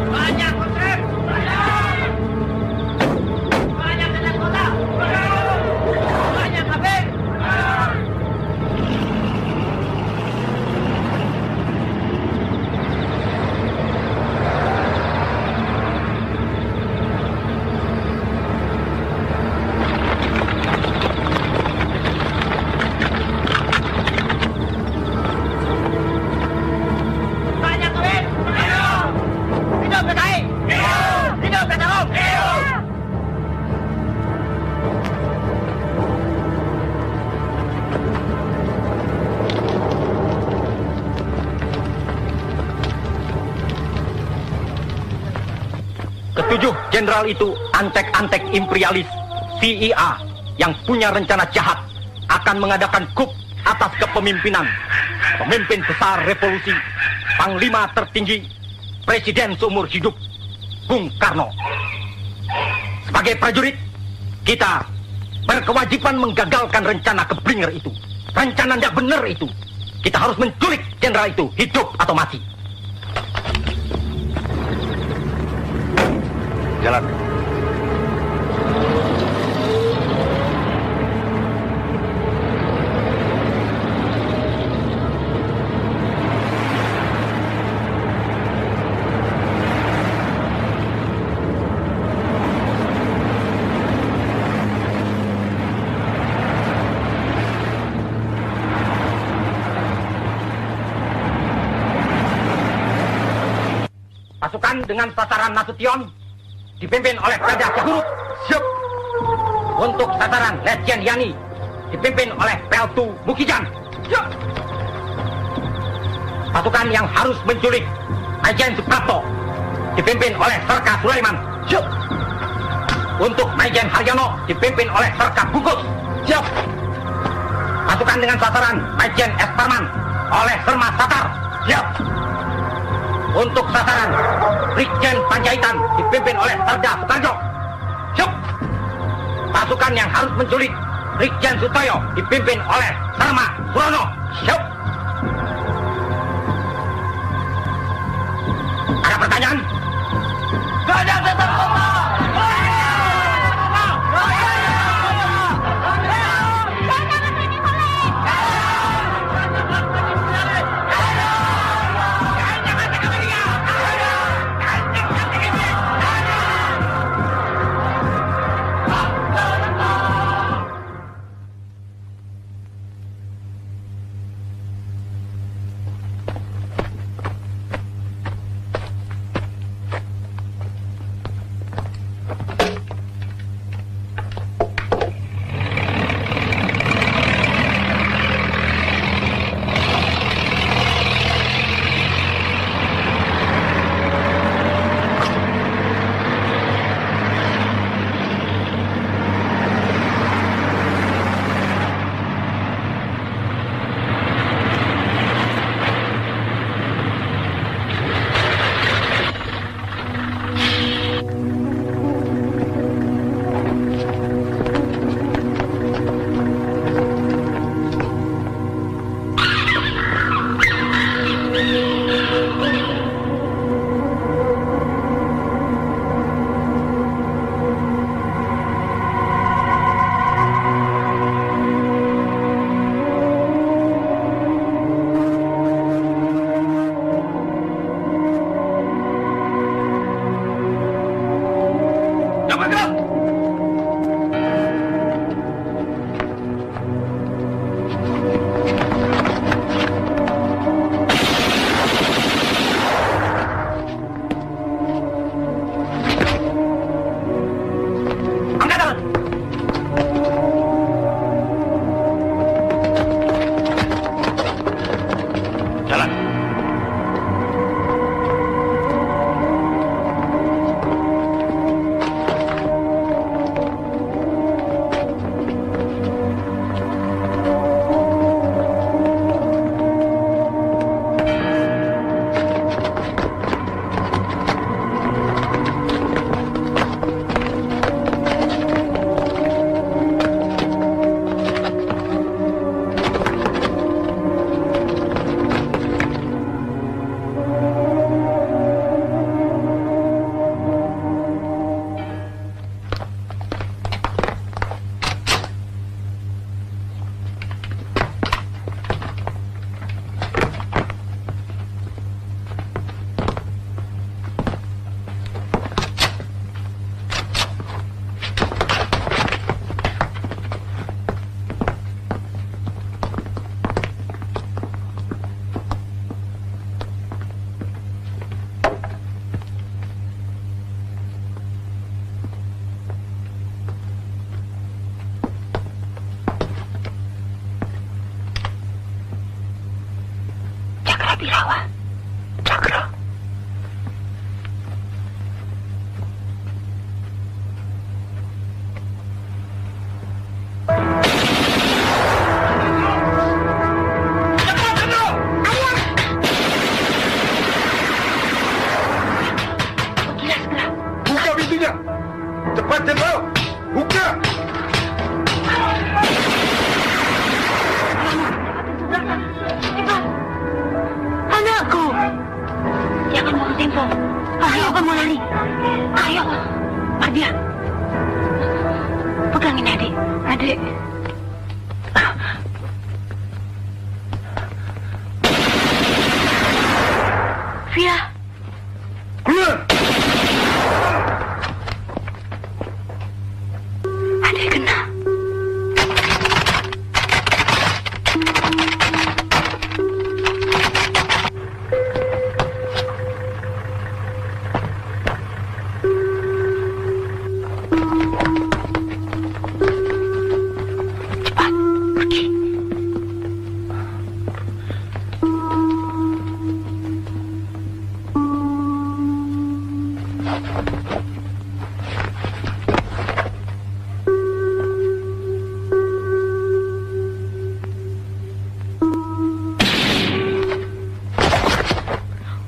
Banyak konsep! Banyak anak kota! Banyak kafir! Banyak kafir! Hidup PKI! Hidup Ketarung! Ketujuh jenderal itu antek-antek imperialis CIA yang punya rencana jahat akan mengadakan kup atas kepemimpinan pemimpin besar revolusi, panglima tertinggi, presiden seumur hidup, Bung Karno. Sebagai prajurit, kita berkewajiban menggagalkan rencana keblinger itu. Rencana tidak benar itu. Kita harus menculik jenderal itu, hidup atau mati. Jalan. Pasukan dengan sasaran Nasution dipimpin oleh Praja Syahurut. Siap. Untuk sasaran Letjen Yani dipimpin oleh Peltu Mukijan. Siap. Pasukan yang harus menculik Majen Suprapto dipimpin oleh Serka Sulaiman. Siap. Untuk Majen Haryono dipimpin oleh Serka Bungkus. Siap. Pasukan dengan sasaran Majen S. Parman oleh Serma Satar. Siap. Untuk sasaran Brigjen Panjaitan dipimpin oleh Serda Soekarjo. Siap. Pasukan yang harus menculik Brigjen Sutoyo dipimpin oleh Sarma Surono. Siap. Ada pertanyaan? Banyak tetap kota! Cakrawa. Cakra. Buka pintunya! Cepat, Jenderal! Buka! Anakku! Jangan buang tempo. Ayo kamu lari. Ayo. Ardia. Pegangin adik. Adik. Via. Keluar! Adik kena. Cepat, pergi.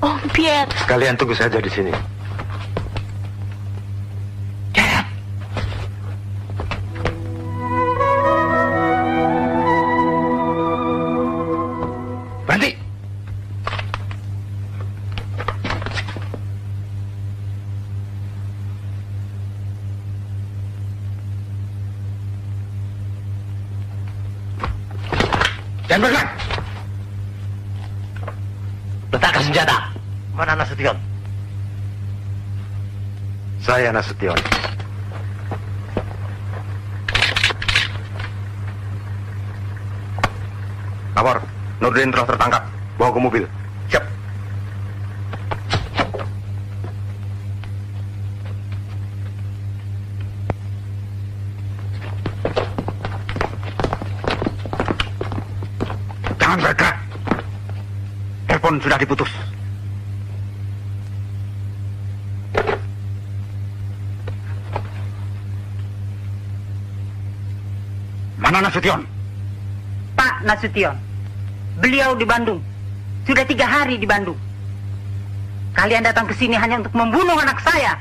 Om Pierre. Kalian tunggu saja di sini. Berhenti! Jangan bergerak! Letakkan senjata. Mana Nasution? Saya Nasution. Lapor, Nurdin telah tertangkap. Bawa ke mobil. Siap. Jangan bergerak. Telepon sudah diputus. Mana Nasution? Pak Nasution, beliau di Bandung. Sudah 3 hari di Bandung. Kalian datang ke sini hanya untuk membunuh anak saya.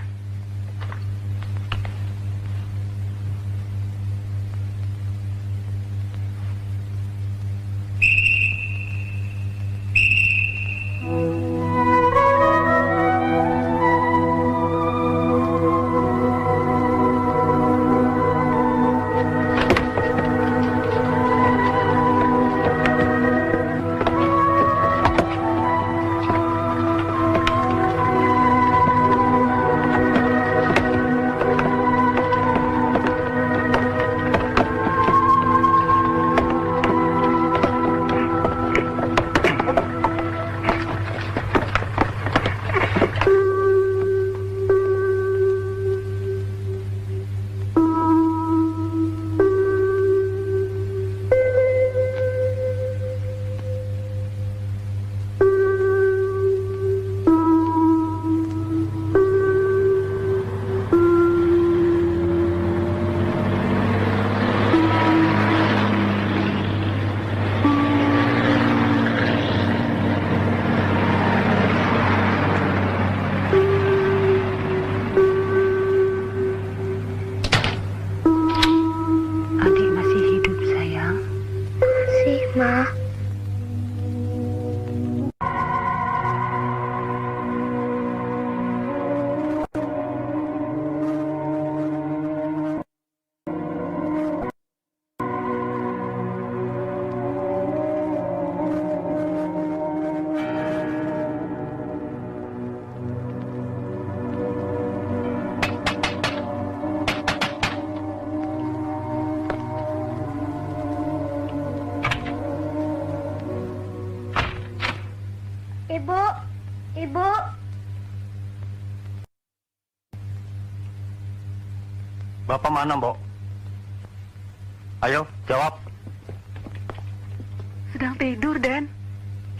Ibu, Ibu. Bapak mana, Mbok? Ayo, jawab. Sedang tidur, Dan.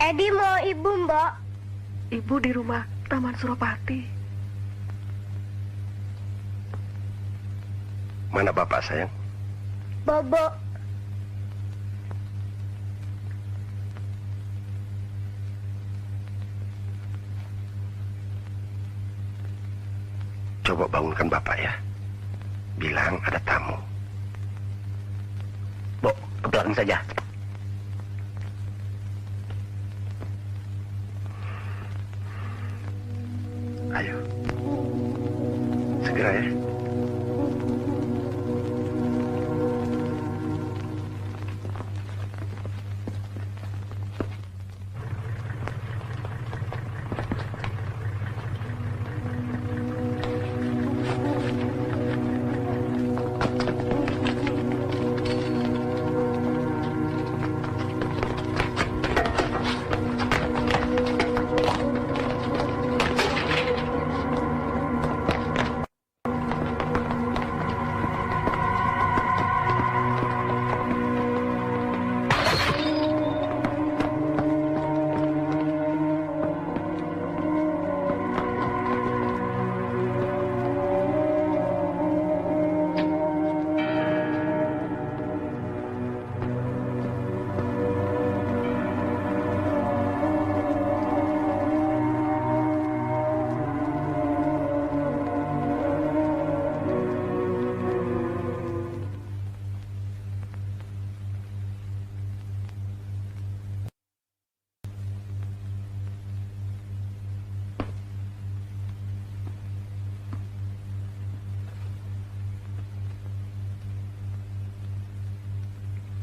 Edi mau ibu, Mbak. Ibu di rumah Taman Suropati. Mana bapak sayang? Bobo. Coba bangunkan bapak ya. Bilang ada tamu. Bo, ke belakang saja. Ayo. Segera ya.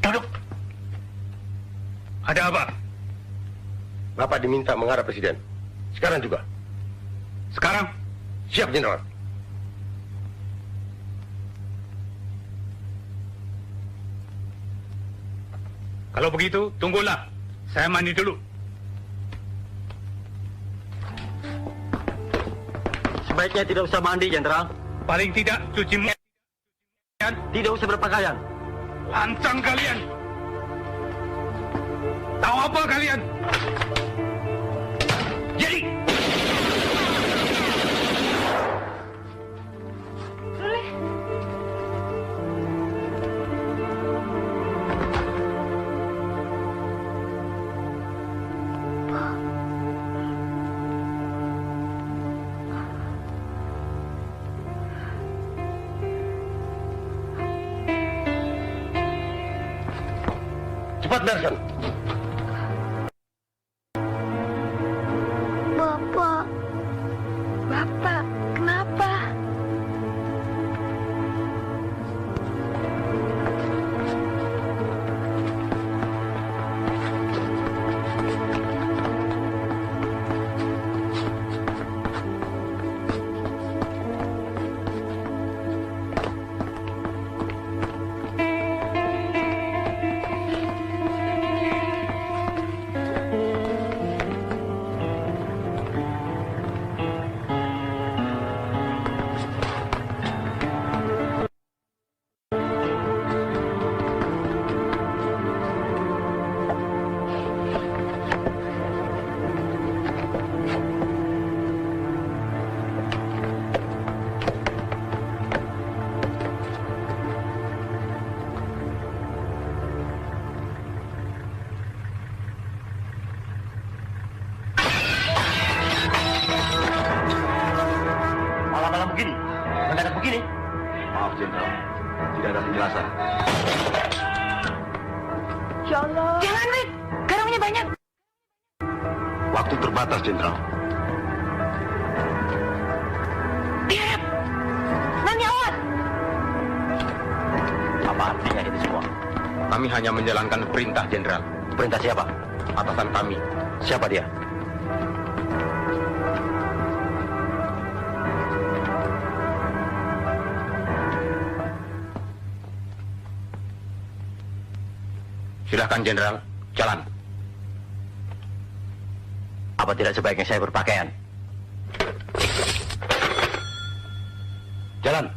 Duduk. Ada apa? Bapak diminta menghadap presiden. Sekarang juga. Sekarang? Siap, Jenderal. Kalau begitu, tunggulah. Saya mandi dulu. Sebaiknya tidak usah mandi, Jenderal. Paling tidak cuci muka. Tidak usah berpakaian. Lancang kalian. Tahu apa kalian? Jadi. Cepat bereskan. Bapak. Bapak, kenapa? Malam-malam begini, mendadak begini. Maaf, Jenderal. Tidak ada penjelasan. Ya Allah. Jangan, Wid. Garamnya banyak. Waktu terbatas, Jenderal. Biar. Nani awas. Apa artinya ini semua? Kami hanya menjalankan perintah, Jenderal. Perintah siapa? Atasan kami. Siapa dia? Silahkan, Jenderal. Jalan. Apa tidak sebaiknya saya berpakaian? Jalan.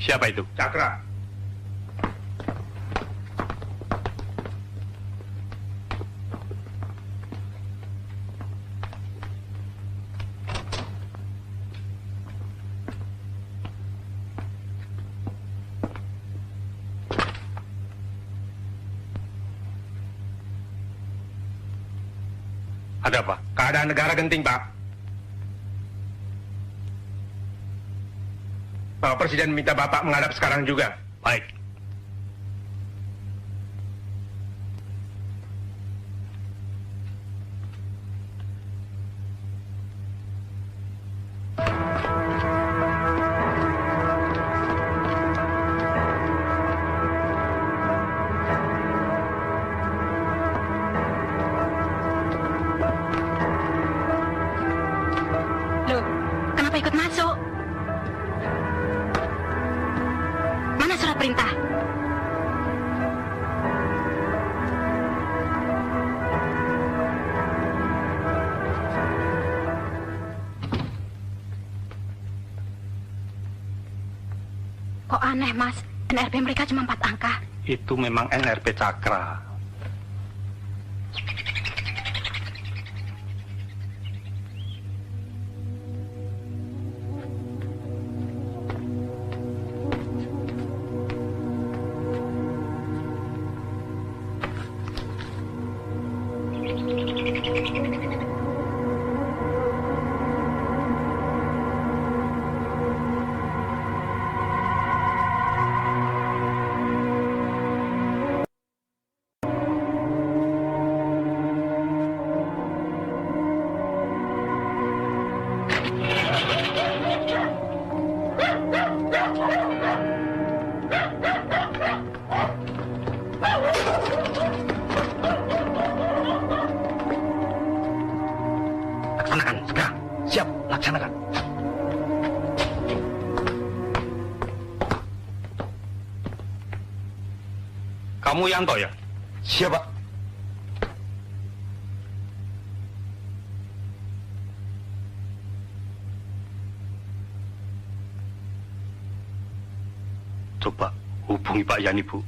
Siapa itu? Cakra. Ada apa? Keadaan negara genting, Pak. Pak Presiden minta Bapak menghadap sekarang juga. Baik. Loh, kenapa ikut masuk? Mana surat perintah? Kok aneh, Mas? NRP mereka cuma 4 angka. Itu memang NRP Cakra. Laksanakan, segera. Siap, laksanakan. Kamu Yanto ya? Siap, Pak. Coba hubungi Pak Yani, Bu.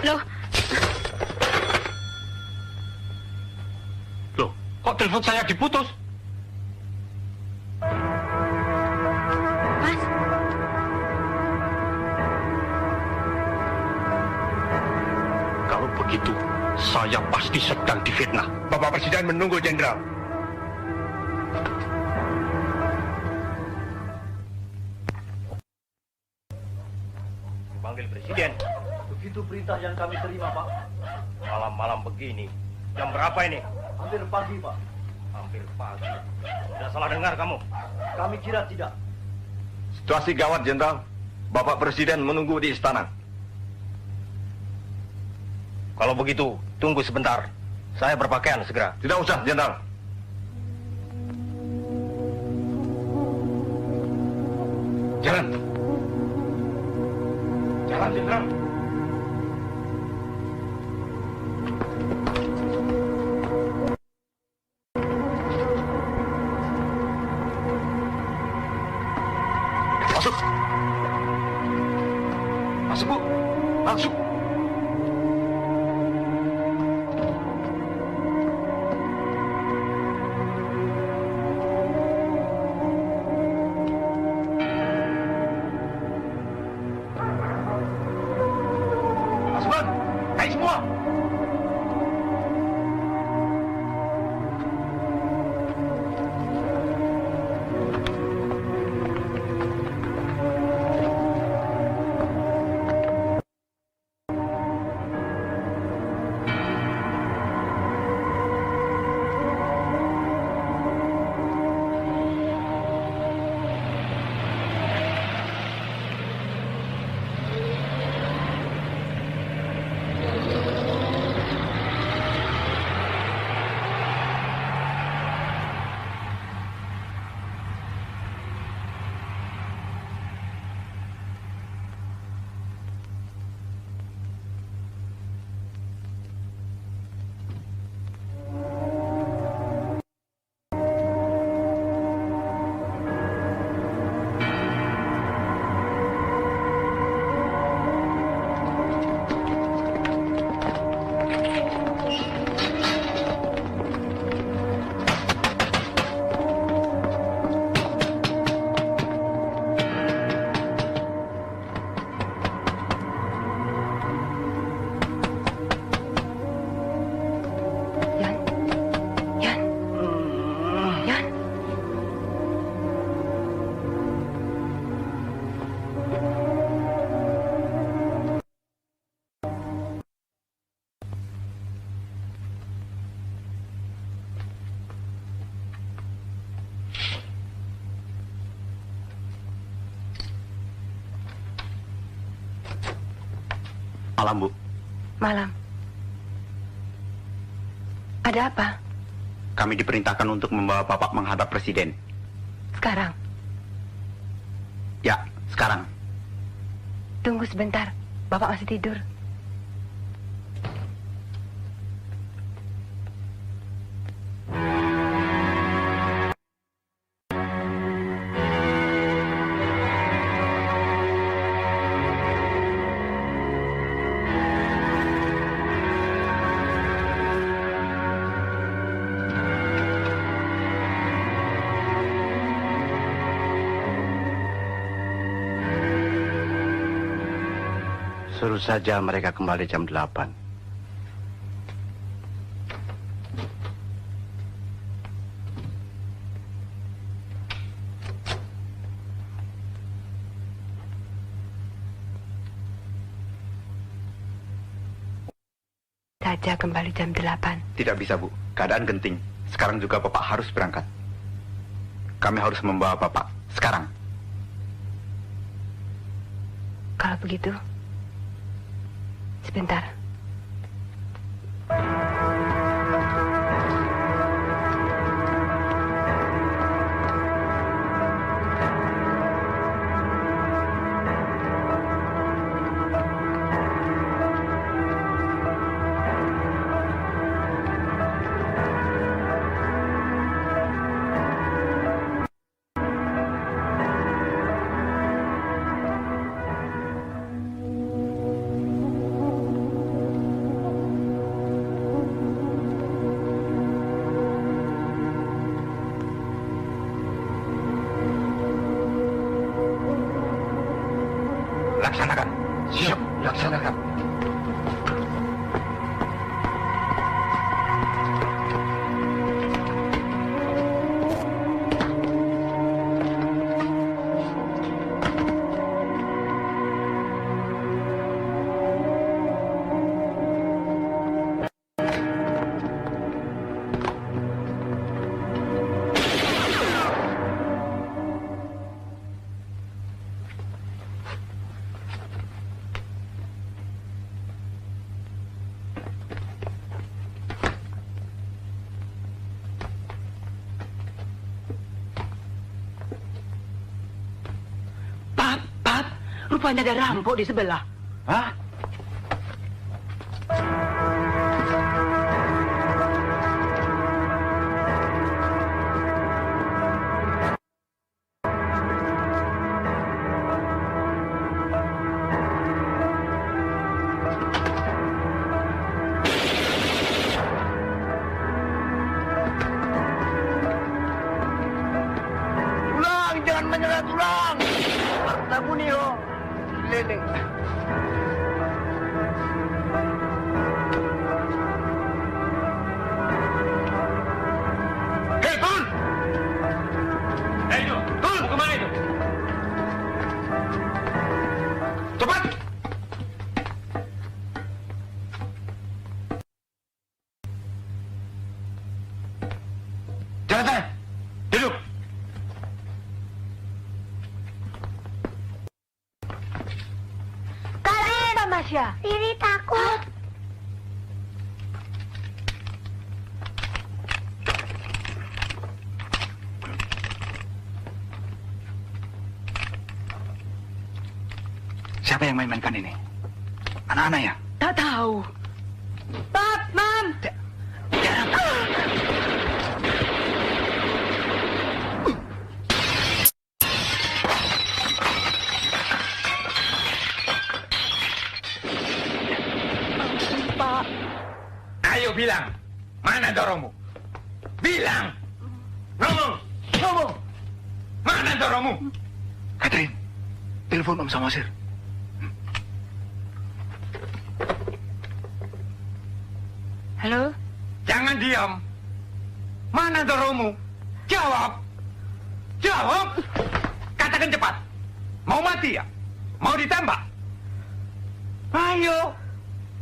Loh, Loh, kok telepon saya diputus? Mas, Kalau begitu, saya pasti sedang difitnah. Bapak Presiden menunggu, Jenderal. Panggil Presiden. Begitu perintah yang kami terima, Pak. Malam-malam begini. Jam berapa ini? Hampir pagi, Pak. Hampir pagi. Tidak salah dengar kamu. Kami kira tidak. Situasi gawat, Jenderal. Bapak Presiden menunggu di istana. Kalau begitu, tunggu sebentar. Saya berpakaian segera. Tidak usah, Jenderal. Jalan. Jalan, Jenderal. Masuk. Masuk, Bu. Masuk. Pasukan, naik semua. Malam, Bu. Malam. Ada apa? Kami diperintahkan untuk membawa Bapak menghadap Presiden. Sekarang? Ya, sekarang. Tunggu sebentar. Bapak masih tidur. Suruh saja mereka kembali jam 8. Saja kembali jam 8. Tidak bisa, Bu. Keadaan genting. Sekarang juga Bapak harus berangkat. Kami harus membawa Bapak. Sekarang. Kalau begitu, sebentar. Laksanakan. Siap, laksanakan. Pap, rupanya ada rampok di sebelah. Hah? Tulang, jangan menyerah tulang. Harta Bunio. Lele. Hei, turun! Hei, itu! Turun! Kemana itu? Cepat! Jalan sana! Duduk! Kenapa, Masya? Riri takut. Siapa yang main-mainkan ini? Anak-anak ya? Tak tahu. Pap, Mam. Pak, Ayo bilang, mana dorongmu? Bilang! Ngomong! Ngomong! Mana dorongmu? Catherine, telepon Om Samosir. halo? Jangan diam. Mana dorongmu? Jawab! Jawab! Katakan cepat. Mau mati ya? Mau ditembak? Ayo!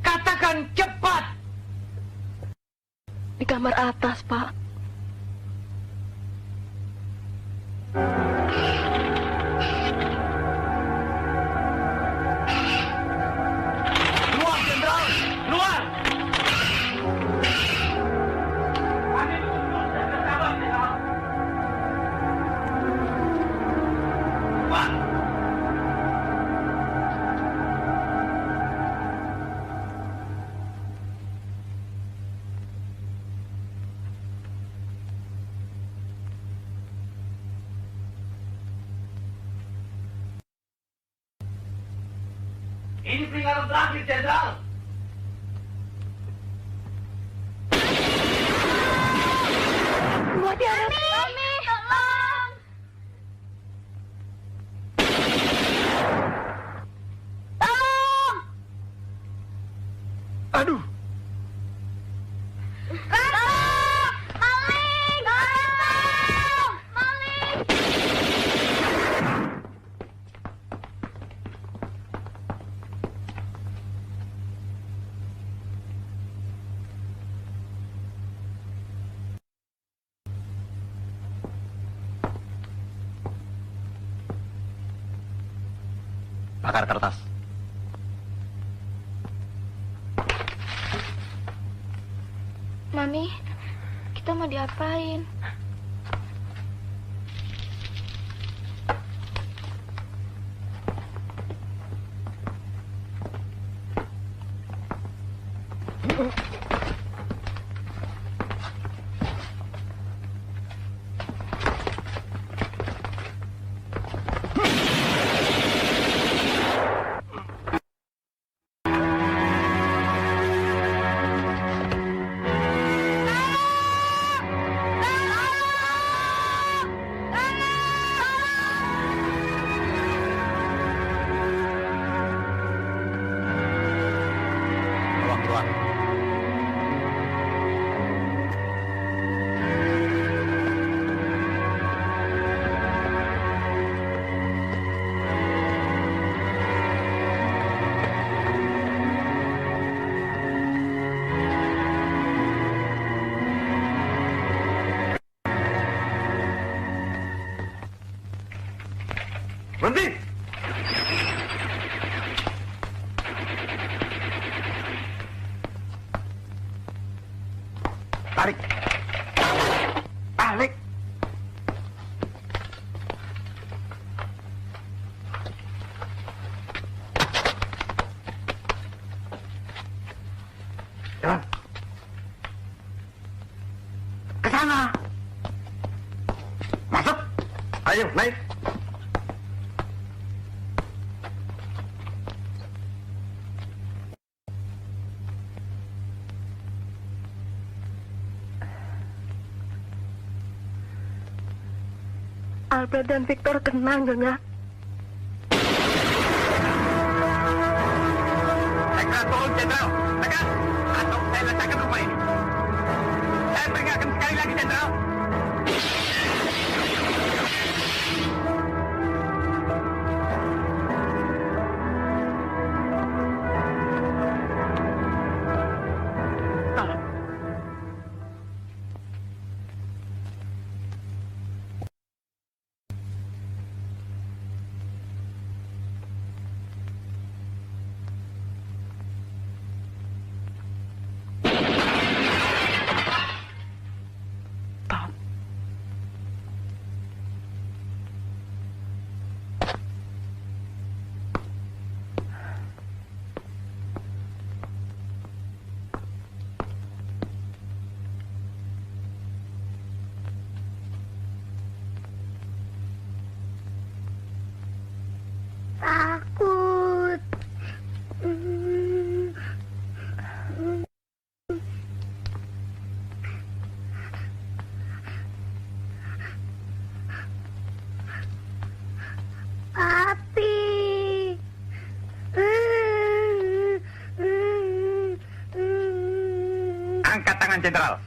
Katakan cepat! Di kamar atas, Pak. Keluar! Ini peringatan terakhir, Jenderal. Mutiara. Mami, tolong. Tolong. Aduh, Tolong. Maling. Tolong. Maling. Bakar kertas. Mami, kita mau diapain? Tolong keluar. berhenti! Tarik! Tarik! Jalan! Ke sana! Masuk! Ayo, naik! Albert dan Victor tenang, Nyonya. Saya tolong, Jenderal. Tegas! Atau saya letakkan rumah ini. Saya peringatkan sekali lagi, Jenderal. Takut. Papi. Angkat tangan, Jenderal.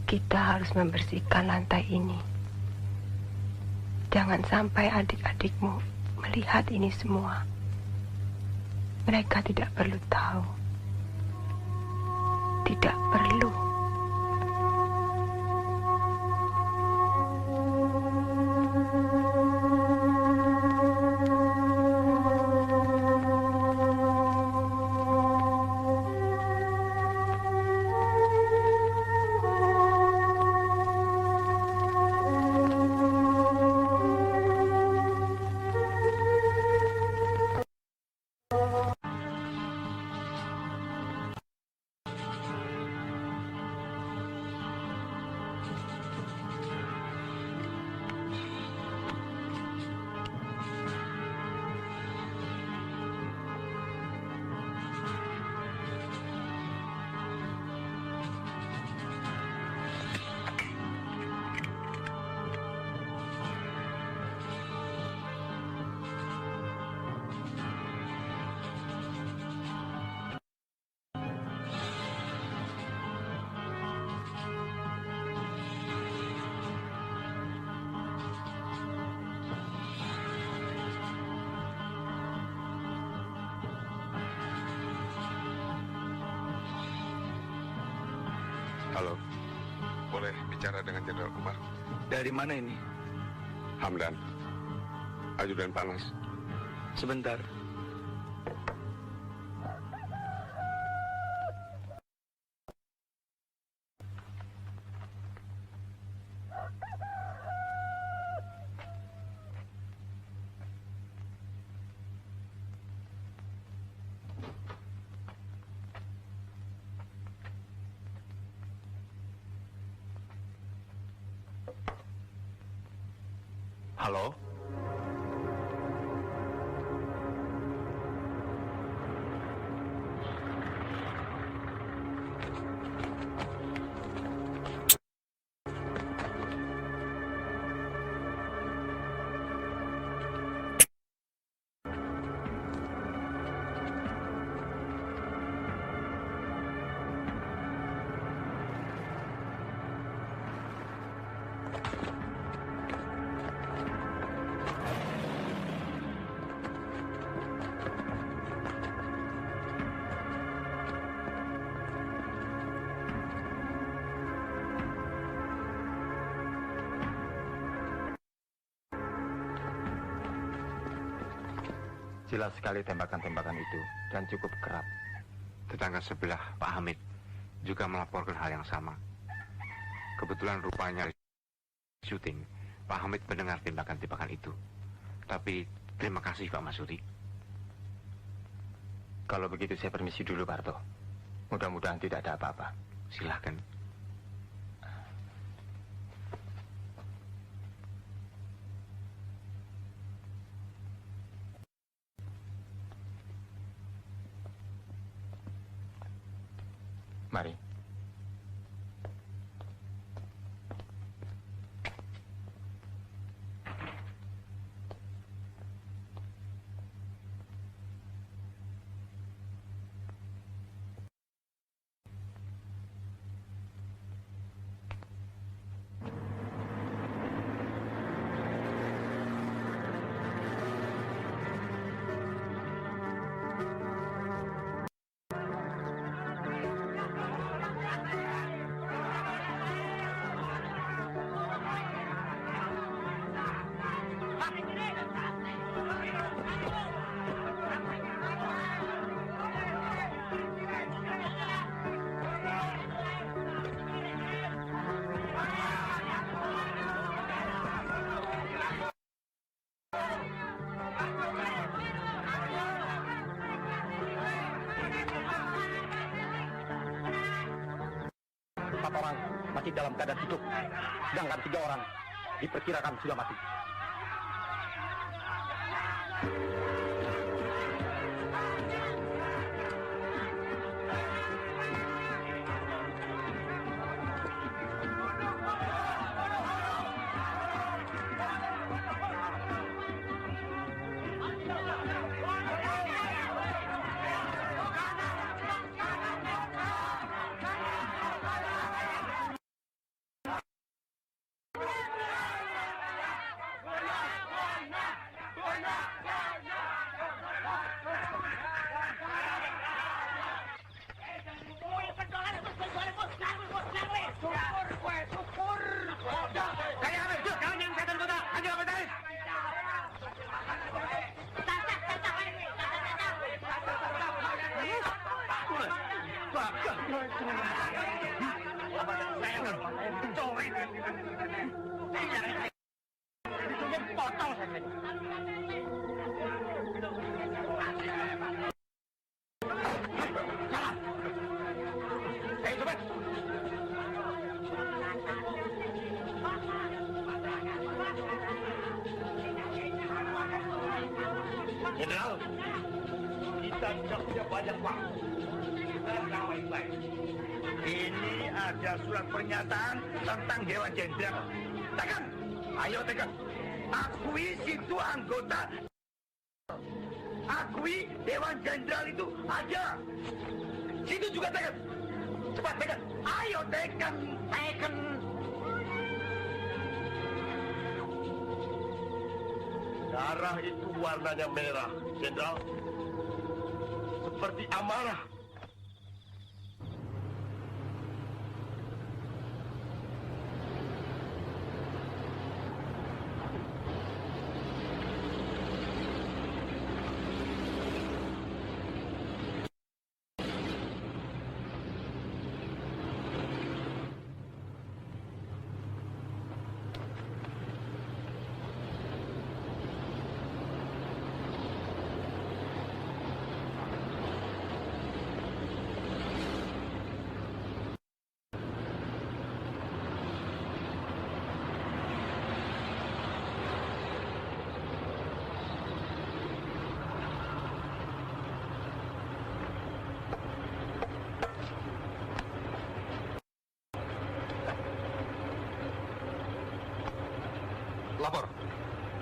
Kita harus membersihkan lantai ini. Jangan sampai adik-adikmu melihat ini semua. Mereka tidak perlu tahu. Tidak perlu. Halo, boleh bicara dengan Jenderal Umar? Dari mana ini? Hamdan, ajudan panas. Sebentar. Halo? Jelas sekali tembakan-tembakan itu dan cukup kerap. Tetangga sebelah, Pak Hamid, juga melaporkan hal yang sama. Kebetulan rupanya syuting, Pak Hamid mendengar tembakan-tembakan itu. Tapi terima kasih Pak Masudi. Kalau begitu saya permisi dulu, Pak Harto. Mudah-mudahan tidak ada apa-apa. Silahkan. Mari. Orang masih dalam keadaan hidup, sedangkan 3 orang diperkirakan sudah mati. Jenderal, kita tidak punya banyak waktu. Kita baik-baik. Ini ada surat pernyataan tentang Dewan Jenderal. Tekan! Ayo tekan! Akui situ anggota. Akui Dewan Jenderal itu ada. Situ juga tekan. Cepat tekan. Ayo tekan. Tekan. Darah itu warnanya merah, Jenderal. Seperti amarah. Lapor.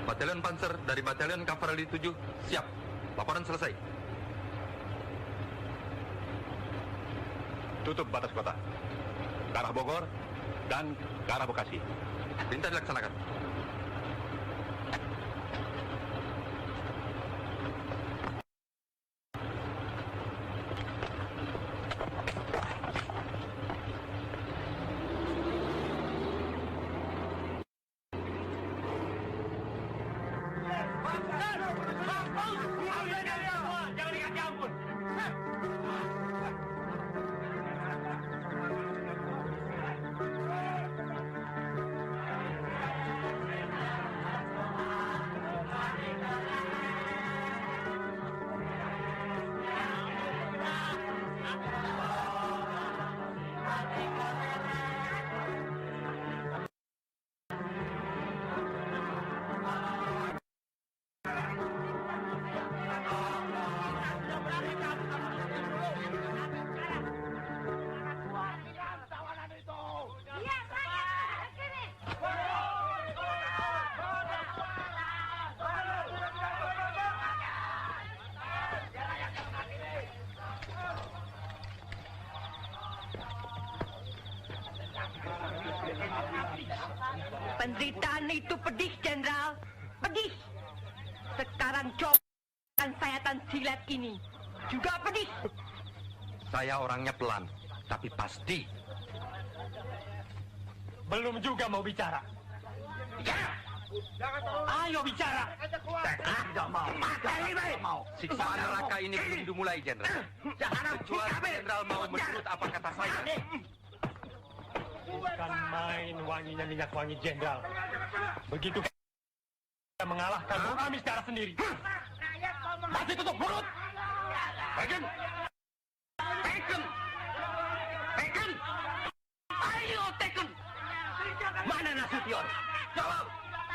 Batalion Panzer dari Batalion Kavalleri 7 siap. Laporan selesai. Tutup batas kota. Ke arah Bogor dan ke arah Bekasi. Perintah dilaksanakan. Penderitaan itu pedih, Jenderal. Pedih. Sekarang coba sayatan silat ini. Juga pedih. Saya orangnya pelan, tapi pasti. Belum juga mau bicara. Bicara! Ayo bicara! Tidak mau. Materi baik. Siksaan neraka ini belum dimulai, Jenderal. Kecuali Jenderal mau menurut apa kata saya. Bukan main wanginya minyak wangi, Jenderal. Begitu kita mengalahkan Bung Ami secara sendiri. Masih tutup mulut. Tekan. Tekan. Tekan. Ayo tekan. Mana Nasution? Jawab.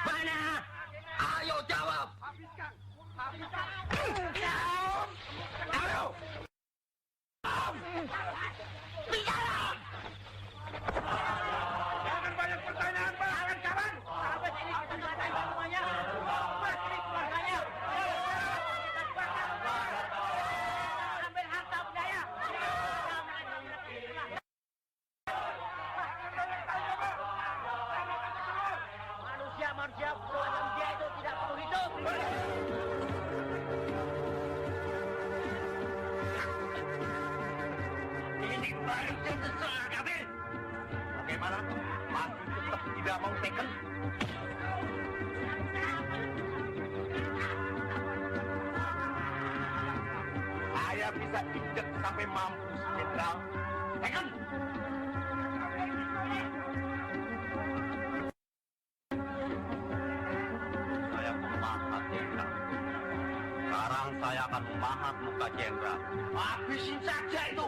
Mana? Ayo jawab. Ayo. Bicara. Jangan banyak pertanyaan, Pak. Kawan-kawan. Sampai sini kita selesai semuanya. Mas, ini keluarganya. Ambil harta budaya. Manusia pulang dia itu tidak perlu hidup. Ini baru terbesar, Gabriel. Bagaimana? Masih tetap tidak mau tekan? Saya bisa injek sampai mampus, Jenderal. Tekan! Saya memahat, Jenderal. Sekarang saya akan memahat muka Jenderal. Habisin saja itu!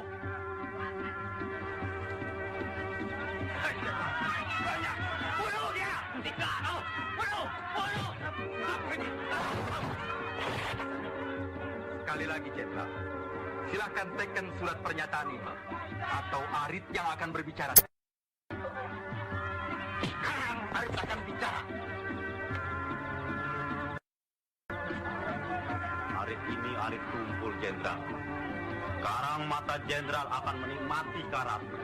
Banyak! Bunuh dia! Tidak! Bunuh! Bunuh! Sekali lagi, Jenderal. Silahkan teken surat pernyataan ini. Atau Arit yang akan berbicara. Sekarang Arit akan bicara. Arit ini Arit tumpul, Jenderal. Sekarang mata Jenderal akan menikmati karatnya.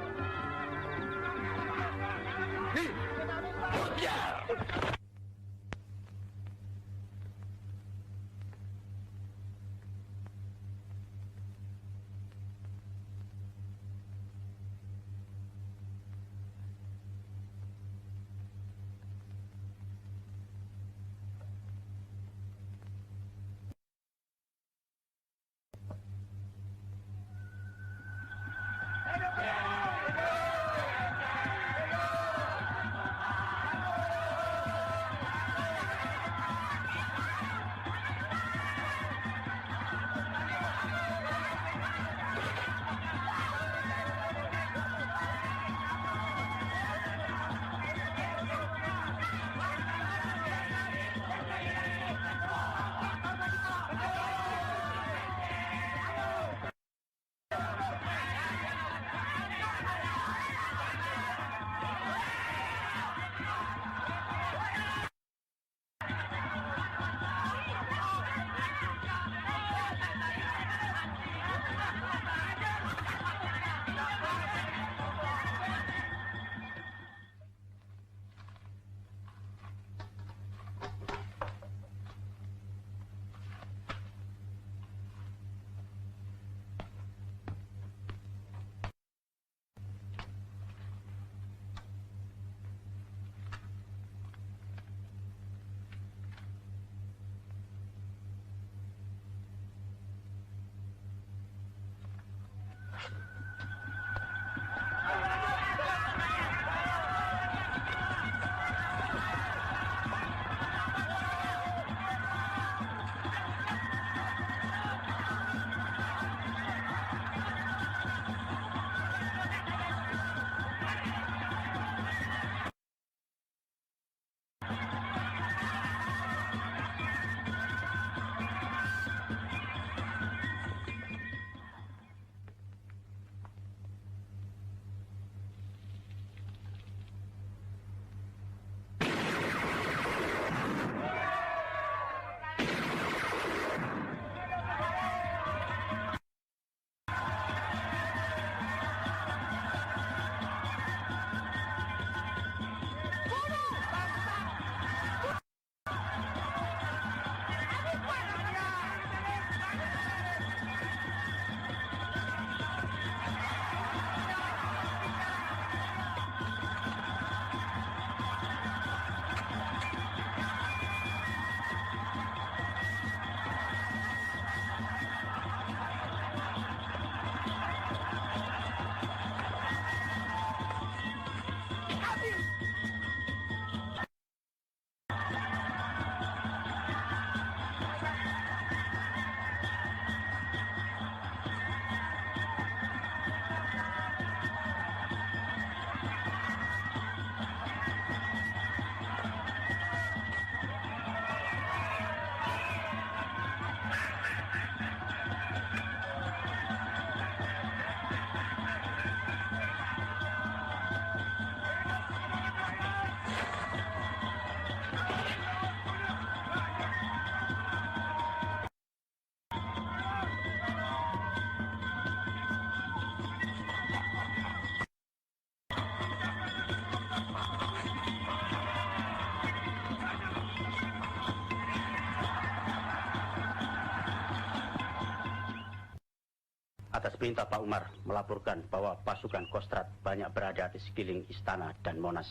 Atas perintah Pak Umar melaporkan bahwa pasukan Kostrad banyak berada di sekeliling istana dan Monas.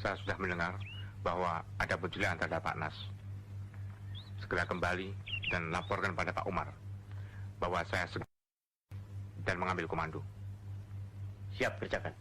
Saya sudah mendengar bahwa ada pencurian terhadap Pak Nas. Segera kembali dan laporkan pada Pak Umar bahwa saya segera dan mengambil komando. Siap, kerjakan.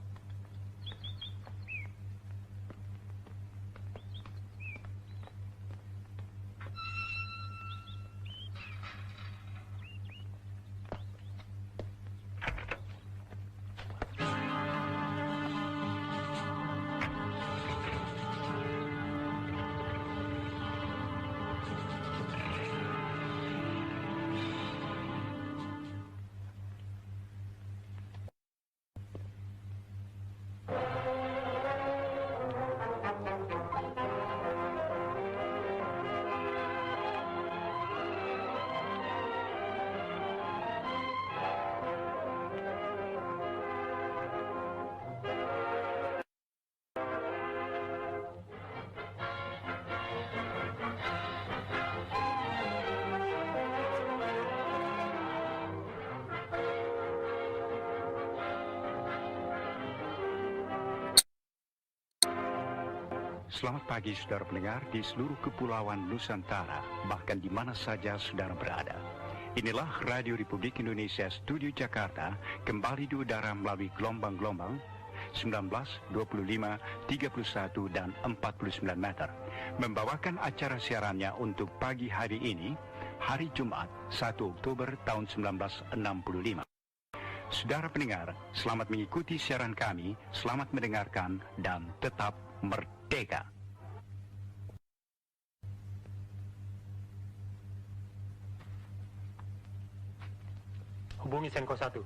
Selamat pagi saudara pendengar di seluruh kepulauan Nusantara, bahkan di mana saja saudara berada. Inilah Radio Republik Indonesia Studio Jakarta, kembali di udara melalui gelombang-gelombang 19, 25, 31, dan 49 meter. Membawakan acara siarannya untuk pagi hari ini, hari Jumat, 1 Oktober tahun 1965. Saudara pendengar, selamat mengikuti siaran kami, selamat mendengarkan, dan tetap merdeka. Hubungi Senko 1.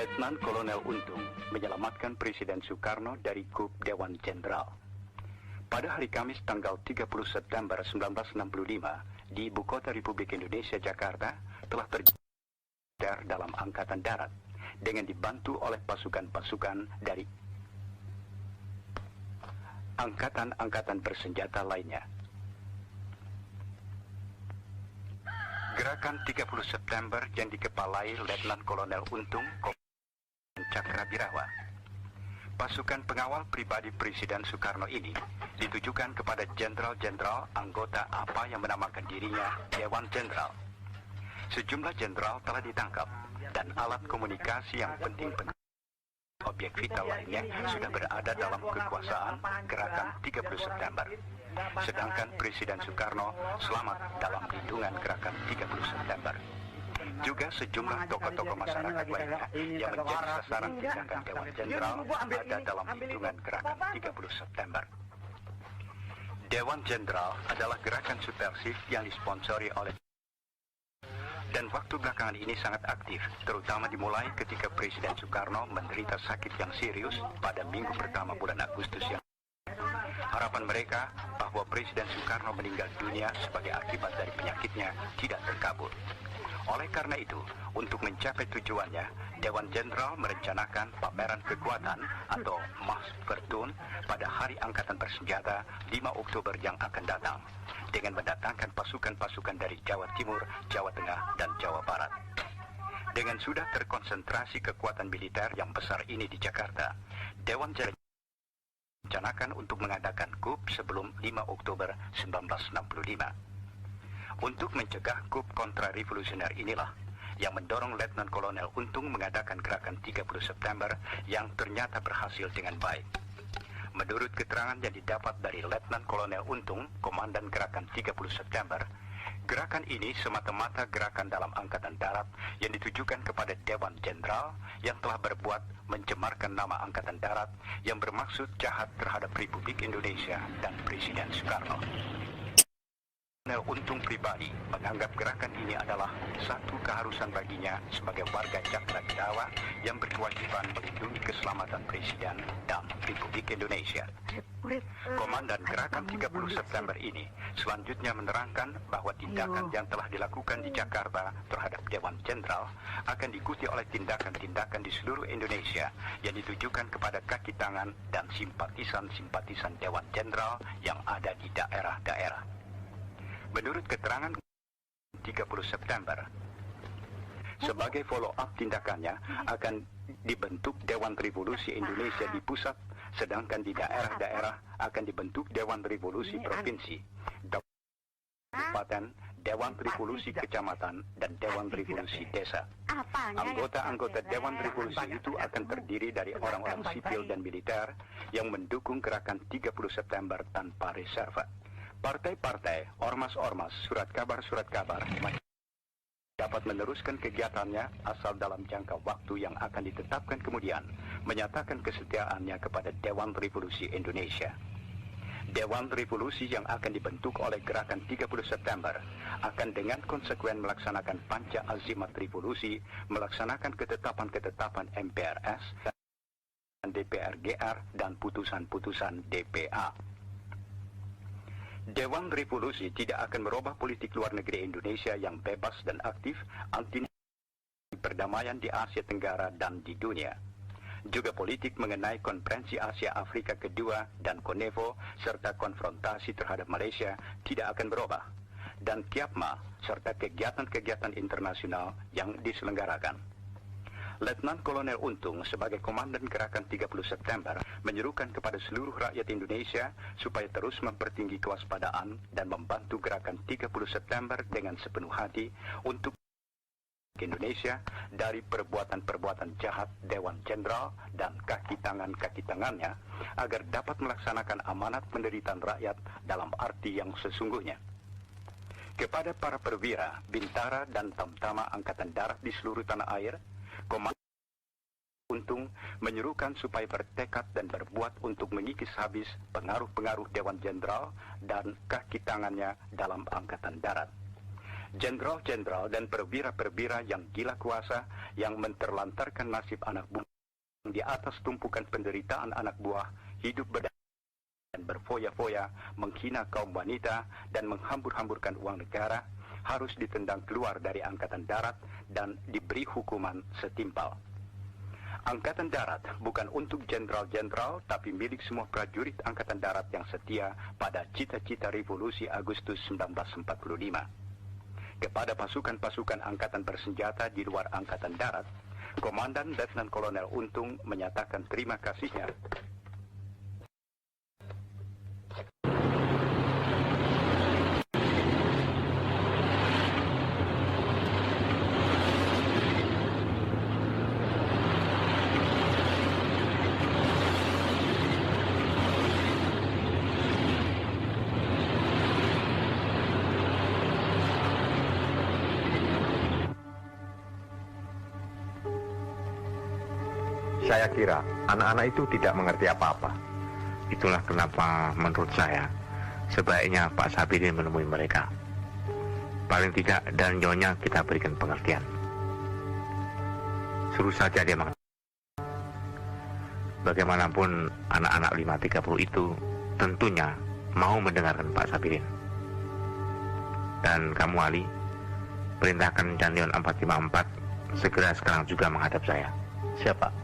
Letnan Kolonel Untung menyelamatkan Presiden Soekarno dari kup Dewan Jenderal. Pada hari Kamis tanggal 30 September 1965 di Ibu Kota Republik Indonesia Jakarta telah terjadi dalam Angkatan Darat dengan dibantu oleh pasukan-pasukan dari angkatan-angkatan bersenjata lainnya. Gerakan 30 September yang dikepalai Letnan Kolonel Untung Cakrabirawa. Pasukan pengawal pribadi Presiden Soekarno ini ditujukan kepada jenderal-jenderal anggota apa yang menamakan dirinya Dewan Jenderal. Sejumlah jenderal telah ditangkap dan alat komunikasi yang penting-penting objek vital lainnya sudah berada dalam kekuasaan gerakan 30 September. Sedangkan Presiden Soekarno selamat dalam lindungan gerakan 30 September. Juga sejumlah tokoh-tokoh masyarakat lainnya yang menjadi sasaran tindakan Dewan Jenderal ada dalam lindungan gerakan 30 September. Dewan Jenderal adalah gerakan subversif yang disponsori oleh dan waktu belakangan ini sangat aktif, terutama dimulai ketika Presiden Soekarno menderita sakit yang serius pada minggu pertama bulan Agustus yang harapan mereka bahwa Presiden Soekarno meninggal dunia sebagai akibat dari penyakitnya tidak terkabul. Oleh karena itu, untuk mencapai tujuannya, Dewan Jenderal merencanakan pameran kekuatan atau Massvertun pada Hari Angkatan Bersenjata 5 Oktober yang akan datang, dengan mendatangkan pasukan-pasukan dari Jawa Timur, Jawa Tengah, dan Jawa Barat. Dengan sudah terkonsentrasi kekuatan militer yang besar ini di Jakarta, Dewan Jenderal merencanakan untuk mengadakan KUP sebelum 5 Oktober 1965. Untuk mencegah kup kontra-revolusioner inilah yang mendorong Letnan Kolonel Untung mengadakan gerakan 30 September yang ternyata berhasil dengan baik. Menurut keterangan yang didapat dari Letnan Kolonel Untung, Komandan Gerakan 30 September, gerakan ini semata-mata gerakan dalam Angkatan Darat yang ditujukan kepada Dewan Jenderal yang telah berbuat mencemarkan nama Angkatan Darat yang bermaksud jahat terhadap Republik Indonesia dan Presiden Soekarno. Kolonel Untung pribadi menganggap gerakan ini adalah satu keharusan baginya sebagai warga Cakradirawa yang berkewajiban melindungi keselamatan Presiden dan Republik Indonesia. Komandan Gerakan 30 September ini selanjutnya menerangkan bahwa tindakan yang telah dilakukan di Jakarta terhadap Dewan Jenderal akan diikuti oleh tindakan-tindakan di seluruh Indonesia yang ditujukan kepada kaki tangan dan simpatisan-simpatisan Dewan Jenderal yang ada di daerah-daerah. Menurut keterangan 30 September, sebagai follow-up tindakannya akan dibentuk Dewan Revolusi Indonesia di pusat, sedangkan di daerah-daerah akan dibentuk Dewan Revolusi Provinsi, Kabupaten, Dewan Revolusi Kecamatan, dan Dewan Revolusi Desa. Anggota-anggota Dewan Revolusi itu akan terdiri dari orang-orang sipil dan militer yang mendukung gerakan 30 September tanpa reserve. Partai-partai, ormas-ormas, surat kabar dapat meneruskan kegiatannya asal dalam jangka waktu yang akan ditetapkan kemudian menyatakan kesetiaannya kepada Dewan Revolusi Indonesia. Dewan Revolusi yang akan dibentuk oleh Gerakan 30 September akan dengan konsekuen melaksanakan panca azimat revolusi, melaksanakan ketetapan-ketetapan MPRS dan DPR GR dan putusan-putusan DPA. Dewan Revolusi tidak akan merubah politik luar negeri Indonesia yang bebas dan aktif anti perdamaian di Asia Tenggara dan di dunia. Juga politik mengenai Konferensi Asia Afrika kedua dan Konevo serta konfrontasi terhadap Malaysia tidak akan berubah. Dan KIAPMA serta kegiatan-kegiatan internasional yang diselenggarakan. Letnan Kolonel Untung sebagai Komandan Gerakan 30 September menyerukan kepada seluruh rakyat Indonesia supaya terus mempertinggi kewaspadaan dan membantu Gerakan 30 September dengan sepenuh hati untuk Indonesia dari perbuatan-perbuatan jahat Dewan Jenderal dan kaki tangannya agar dapat melaksanakan amanat penderitaan rakyat dalam arti yang sesungguhnya. Kepada para perwira, bintara dan tamtama Angkatan Darat di seluruh tanah air, Komandan Untung menyerukan supaya bertekad dan berbuat untuk mengikis habis pengaruh-pengaruh Dewan Jenderal dan kaki tangannya dalam Angkatan Darat. Jenderal-jenderal dan perwira-perwira yang gila kuasa yang menterlantarkan nasib anak buah di atas tumpukan penderitaan anak buah hidup dan berfoya-foya menghina kaum wanita dan menghambur-hamburkan uang negara harus ditendang keluar dari Angkatan Darat dan diberi hukuman setimpal. Angkatan Darat bukan untuk jenderal-jenderal, tapi milik semua prajurit Angkatan Darat yang setia pada cita-cita revolusi Agustus 1945. Kepada pasukan-pasukan angkatan bersenjata di luar Angkatan Darat, Komandan Letnan Kolonel Untung menyatakan terima kasihnya Saya kira anak-anak itu tidak mengerti apa-apa. Itulah kenapa menurut saya sebaiknya Pak Sabirin menemui mereka. Paling tidak dan nyonya kita berikan pengertian. Suruh saja dia mengerti. Bagaimanapun anak-anak 530 itu tentunya mau mendengarkan Pak Sabirin. Dan kamu Ali, perintahkan Dandion 454 segera sekarang juga menghadap saya. Siapa?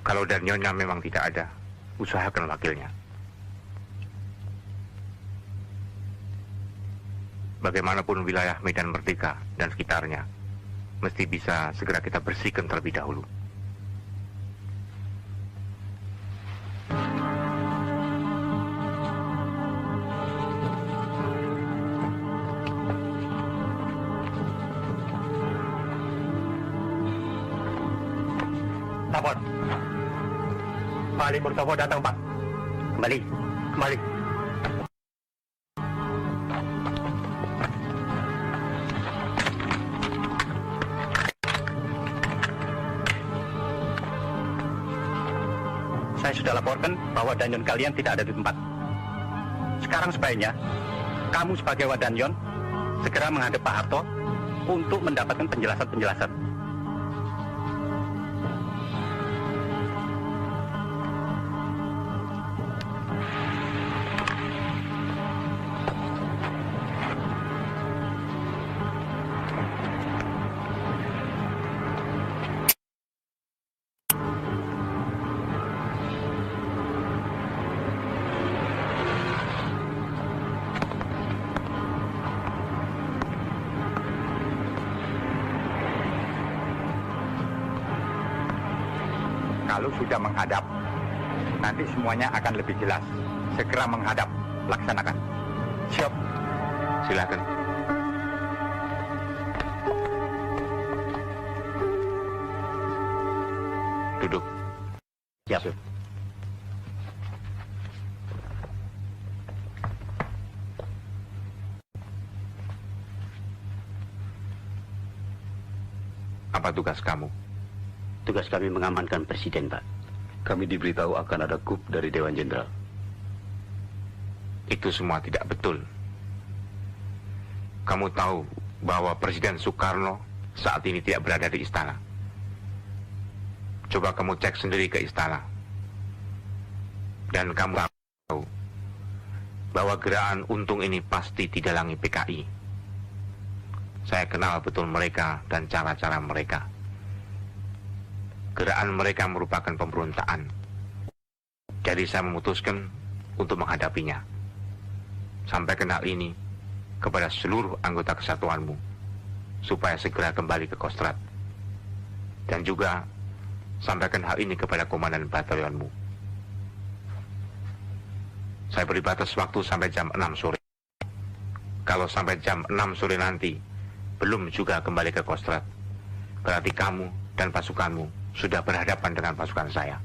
Kalau dan Nyonya memang tidak ada, usahakan wakilnya. Bagaimanapun wilayah Medan Merdeka dan sekitarnya, mesti bisa segera kita bersihkan terlebih dahulu. Lapor. Pak Ali Murtomo datang, Pak. Kembali. Kembali. Saya sudah laporkan bahwa Danyon kalian tidak ada di tempat. Sekarang sebaiknya kamu sebagai Wadanyon segera menghadap Pak Harto untuk mendapatkan penjelasan-penjelasan. Kalau sudah menghadap, nanti semuanya akan lebih jelas. Segera menghadap, laksanakan. Siap. Silakan. Duduk. Siap. Apa tugas kamu? Tugas kami mengamankan Presiden, Pak. Kami diberitahu akan ada coup dari Dewan Jenderal. Itu semua tidak betul. Kamu tahu bahwa Presiden Soekarno saat ini tidak berada di istana. Coba kamu cek sendiri ke istana. Dan kamu tahu bahwa gerakan untung ini pasti didalangi PKI. Saya kenal betul mereka dan cara-cara mereka. Gerakan mereka merupakan pemberontakan. Jadi saya memutuskan untuk menghadapinya. Sampaikan hal ini kepada seluruh anggota kesatuanmu, supaya segera kembali ke Kostrad. Dan juga sampaikan hal ini kepada komandan batalionmu. Saya beri batas waktu sampai jam 6 sore. Kalau sampai jam 6 sore nanti belum juga kembali ke Kostrad, berarti kamu dan pasukanmu sudah berhadapan dengan pasukan saya.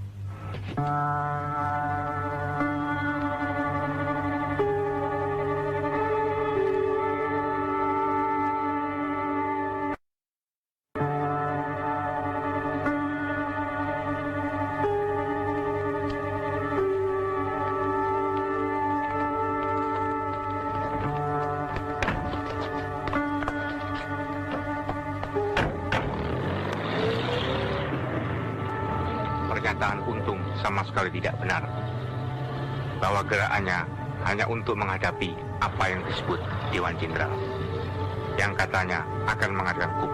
Pernyataan Untung sama sekali tidak benar, bahwa gerakannya hanya untuk menghadapi apa yang disebut Dewan Jenderal, yang katanya akan mengadakan coup,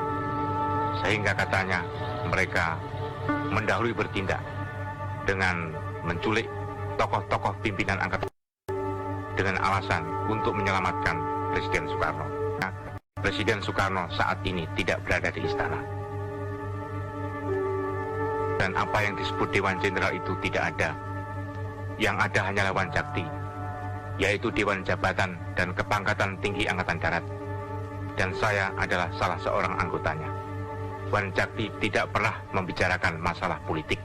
sehingga katanya mereka mendahului bertindak dengan menculik tokoh-tokoh pimpinan angkatan dengan alasan untuk menyelamatkan Presiden Soekarno. Presiden Soekarno saat ini tidak berada di istana. Dan apa yang disebut Dewan Jenderal itu tidak ada. Yang ada hanyalah Wanjakti, yaitu Dewan Jabatan dan Kepangkatan Tinggi Angkatan Darat. Dan saya adalah salah seorang anggotanya. Wanjakti tidak pernah membicarakan masalah politik.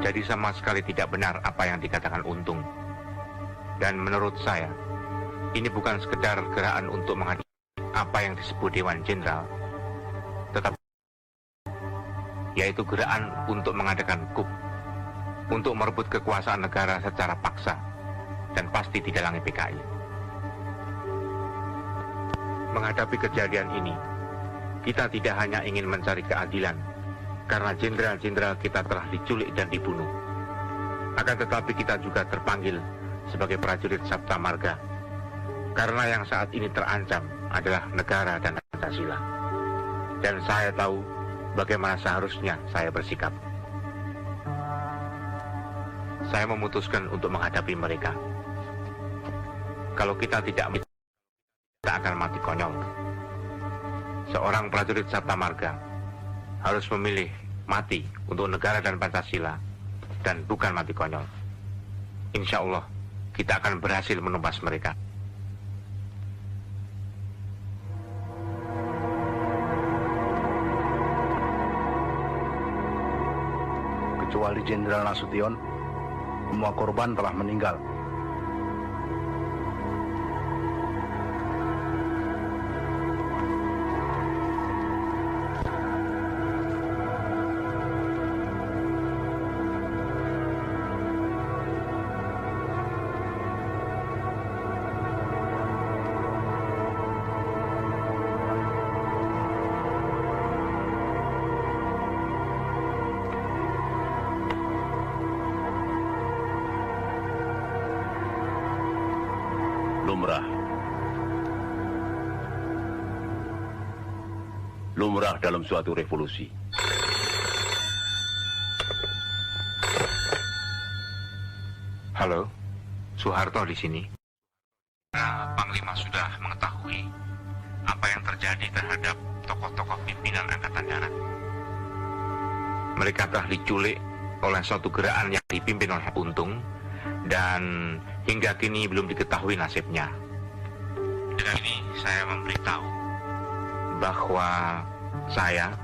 Jadi sama sekali tidak benar apa yang dikatakan Untung. Dan menurut saya, ini bukan sekedar gerakan untuk menghadapi apa yang disebut Dewan Jenderal, tetapi yaitu gerakan untuk mengadakan coup, untuk merebut kekuasaan negara secara paksa, dan pasti didalangi PKI. Menghadapi kejadian ini, kita tidak hanya ingin mencari keadilan, karena jenderal-jenderal kita telah diculik dan dibunuh. Akan tetapi kita juga terpanggil sebagai prajurit Sabta Marga, karena yang saat ini terancam adalah negara dan Pancasila. Dan saya tahu bagaimana seharusnya saya bersikap. saya memutuskan untuk menghadapi mereka. Kalau kita tidak, kita akan mati konyol. Seorang prajurit Sabta Marga harus memilih mati untuk negara dan Pancasila dan bukan mati konyol. Insya Allah kita akan berhasil menumpas mereka. Kecuali Jenderal Nasution, semua korban telah meninggal. Lumrah dalam suatu revolusi. Halo, Soeharto di sini. Panglima sudah mengetahui apa yang terjadi terhadap tokoh-tokoh pimpinan Angkatan Darat. Mereka telah diculik oleh suatu gerakan yang dipimpin oleh Untung dan hingga kini belum diketahui nasibnya. Dengan ini saya memberitahu bahwa saya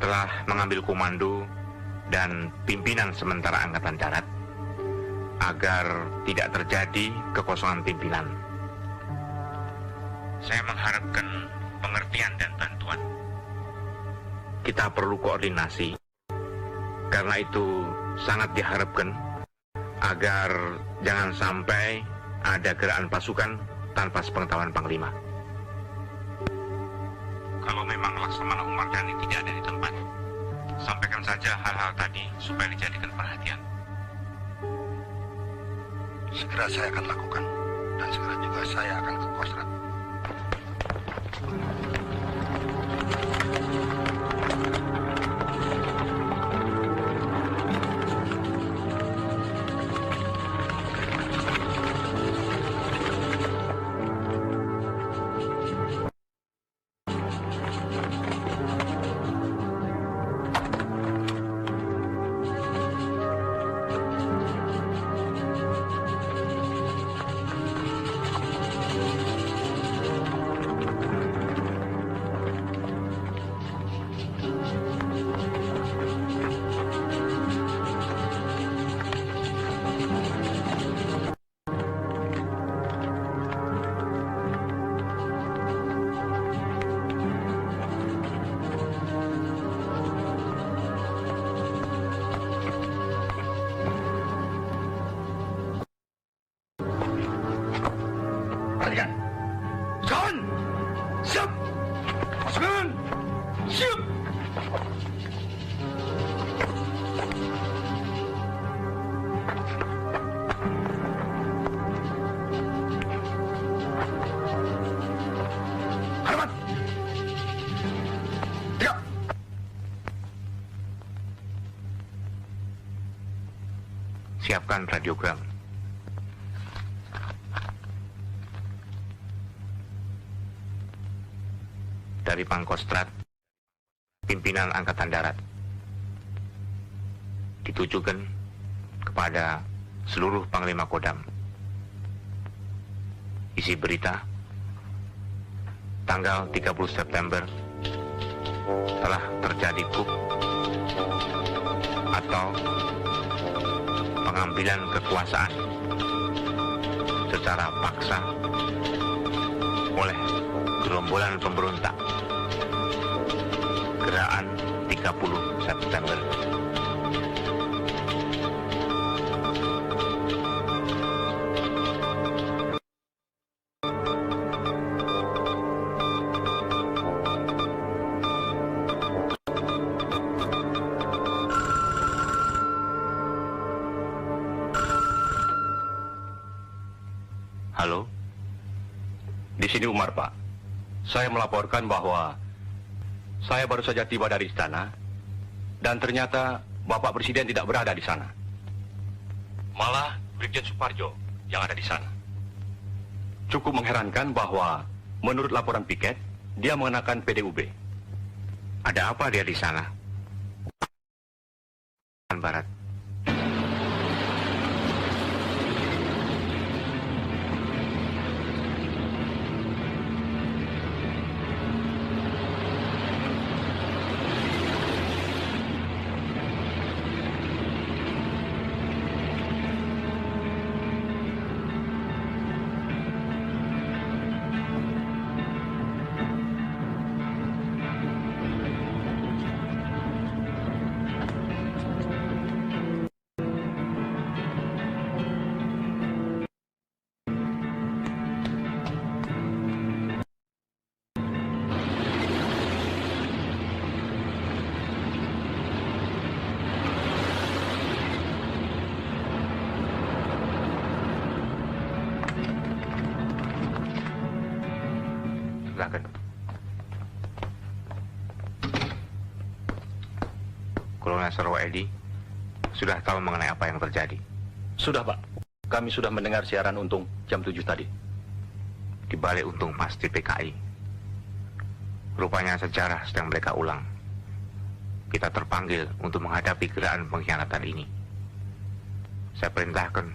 telah mengambil komando dan pimpinan sementara Angkatan Darat agar tidak terjadi kekosongan pimpinan. Saya mengharapkan pengertian dan bantuan. Kita perlu koordinasi, karena itu sangat diharapkan agar jangan sampai ada gerakan pasukan tanpa sepengetahuan Panglima. Kalau memang Laksamana Umar Dhani tidak ada di tempat, sampaikan saja hal-hal tadi supaya dijadikan perhatian. Segera saya akan lakukan, dan segera juga saya akan ke Kostrad. Siapkan radiogram. Dari Pangkostrat, pimpinan Angkatan Darat. Ditujukan kepada seluruh Panglima Kodam. Isi berita, tanggal 30 September telah terjadi coup atau pengambilan kekuasaan secara paksa oleh gerombolan pemberontak gerakan 30 September. Halo, di sini Umar, Pak. Saya melaporkan bahwa saya baru saja tiba dari istana dan ternyata Bapak Presiden tidak berada di sana. Malah Brigjen Suparjo yang ada di sana. Cukup mengherankan bahwa menurut laporan piket, dia mengenakan PDUB. Ada apa dia di sana? Barat. Silakan. Kolonel Sarwa Edi sudah tahu mengenai apa yang terjadi. Sudah, Pak. Kami sudah mendengar siaran Untung jam 7 tadi. Di balik Untung pasti PKI. Rupanya sejarah sedang mereka ulang. Kita terpanggil untuk menghadapi gerakan pengkhianatan ini. Saya perintahkan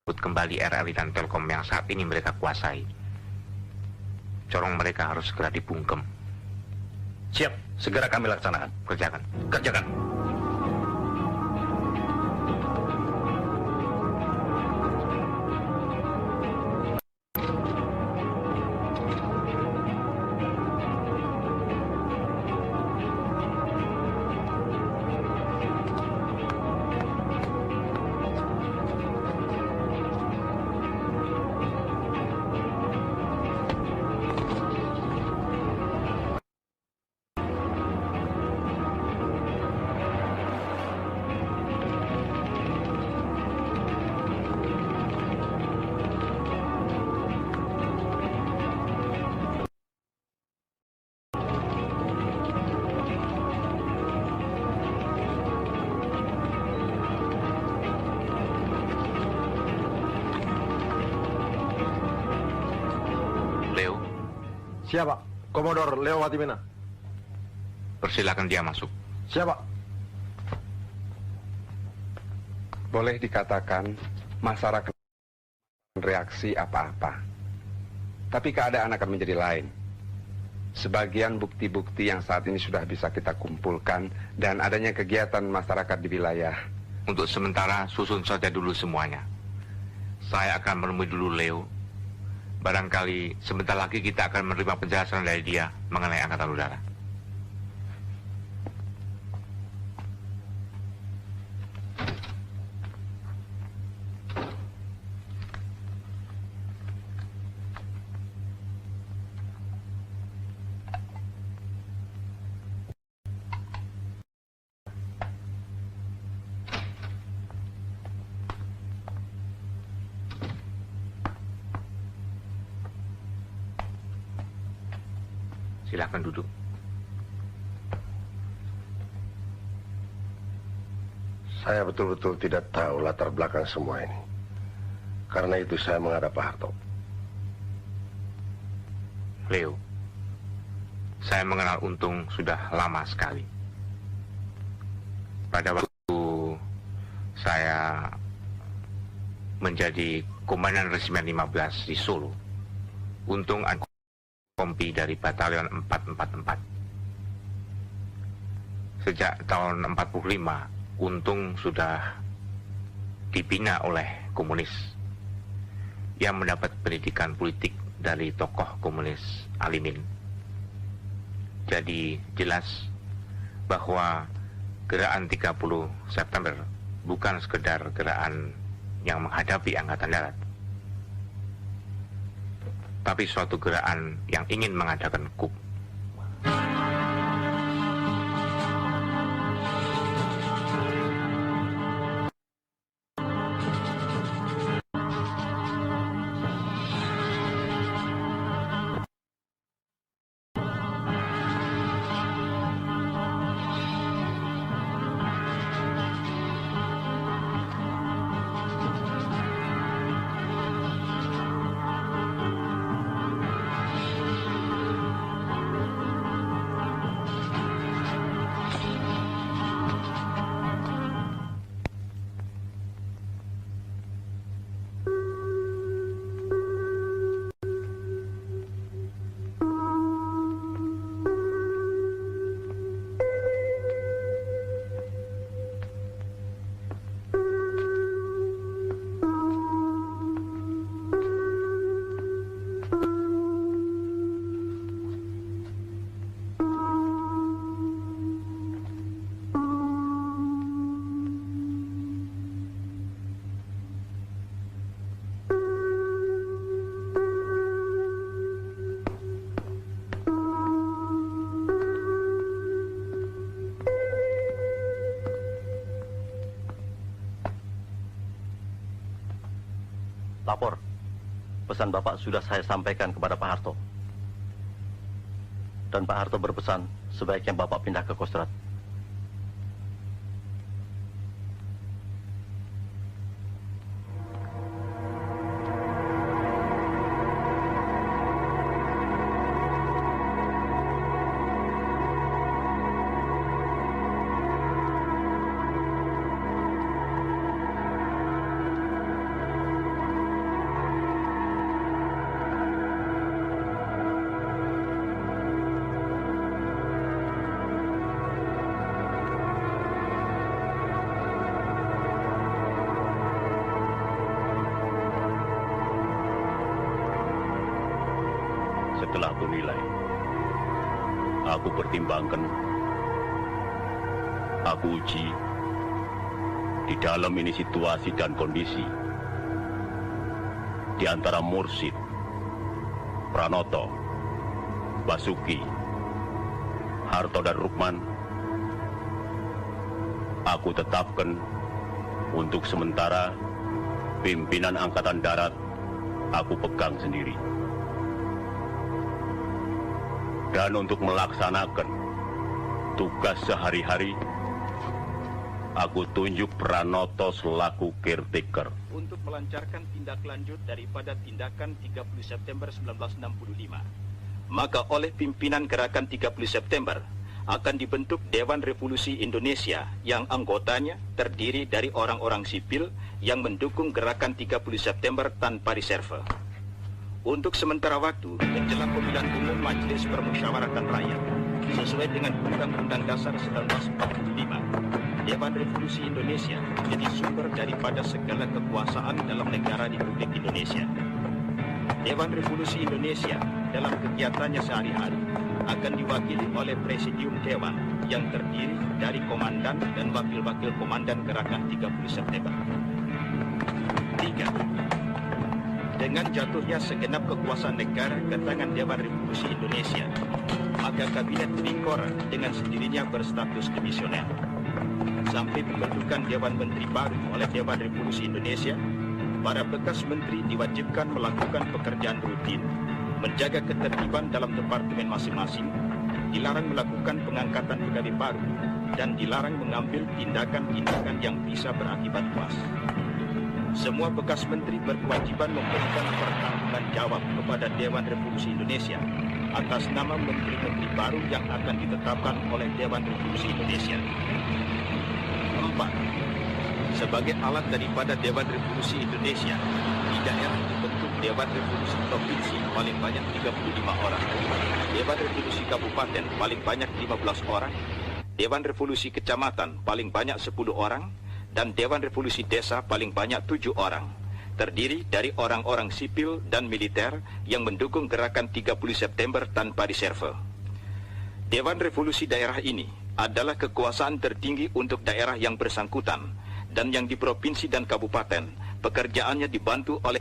rebut kembali RRI dan Telkom yang saat ini mereka kuasai. Corong mereka harus segera dibungkem. Siap, segera kami laksanakan. Kerjakan. Kerjakan. Leo. Siapa? Komodor Leo Watimena. Persilakan dia masuk. Siapa? Boleh dikatakan masyarakat reaksi apa-apa. Tapi keadaan akan menjadi lain. Sebagian bukti-bukti yang saat ini sudah bisa kita kumpulkan dan adanya kegiatan masyarakat di wilayah. Untuk sementara susun saja dulu semuanya. Saya akan menemui dulu Leo. Barangkali sebentar lagi kita akan menerima penjelasan dari dia mengenai Angkatan Udara. Silakan duduk. Saya betul-betul tidak tahu latar belakang semua ini. Karena itu saya menghadap Pak Harto. Leo, saya mengenal Untung sudah lama sekali. Pada waktu saya menjadi Komandan Resimen 15 di Solo, Untung kompi dari Batalion 444. Sejak tahun 45, Untung sudah dibina oleh komunis yang mendapat pendidikan politik dari tokoh komunis Alimin. Jadi jelas bahwa gerakan 30 September bukan sekedar gerakan yang menghadapi Angkatan Darat, tapi suatu gerakan yang ingin mengadakan coup. Lapor. Pesan Bapak sudah saya sampaikan kepada Pak Harto. Dan Pak Harto berpesan sebaiknya Bapak pindah ke Kostrad. Setelah aku nilai, aku pertimbangkan, aku uji di dalam ini situasi dan kondisi di antara Mursid, Pranoto, Basuki, Harto dan Rukman. Aku tetapkan untuk sementara pimpinan Angkatan Darat aku pegang sendiri. Dan untuk melaksanakan tugas sehari-hari, aku tunjuk Pranoto selaku caretaker. Untuk melancarkan tindak lanjut daripada tindakan 30 September 1965, maka oleh pimpinan gerakan 30 September akan dibentuk Dewan Revolusi Indonesia yang anggotanya terdiri dari orang-orang sipil yang mendukung gerakan 30 September tanpa reserve. Untuk sementara waktu, menjelang pemilihan umum Majelis Permusyawaratan Rakyat, sesuai dengan Undang-Undang Dasar 1945, Dewan Revolusi Indonesia menjadi sumber daripada segala kekuasaan dalam negara Republik Indonesia. Dewan Revolusi Indonesia dalam kegiatannya sehari-hari akan diwakili oleh Presidium Dewan yang terdiri dari komandan dan wakil-wakil komandan gerakan 30 September. 3. Dengan jatuhnya segenap kekuasaan negara ke tangan Dewan Revolusi Indonesia, maka Kabinet Trikora dengan sendirinya berstatus dimisioner. Sampai pembentukan Dewan Menteri baru oleh Dewan Revolusi Indonesia, para bekas menteri diwajibkan melakukan pekerjaan rutin, menjaga ketertiban dalam departemen masing-masing, dilarang melakukan pengangkatan pegawai baru, dan dilarang mengambil tindakan-tindakan yang bisa berakibat luas. Semua bekas menteri berkewajiban memberikan pertanggungan jawab kepada Dewan Revolusi Indonesia atas nama menteri-menteri baru yang akan ditetapkan oleh Dewan Revolusi Indonesia. 4. Sebagai alat daripada Dewan Revolusi Indonesia, di daerah dibentuk Dewan Revolusi Provinsi paling banyak 35 orang, Dewan Revolusi Kabupaten paling banyak 15 orang, Dewan Revolusi Kecamatan paling banyak 10 orang, dan Dewan Revolusi Desa paling banyak 7 orang, terdiri dari orang-orang sipil dan militer yang mendukung gerakan 30 September tanpa reserve. Dewan Revolusi daerah ini adalah kekuasaan tertinggi untuk daerah yang bersangkutan, dan yang di provinsi dan kabupaten pekerjaannya dibantu oleh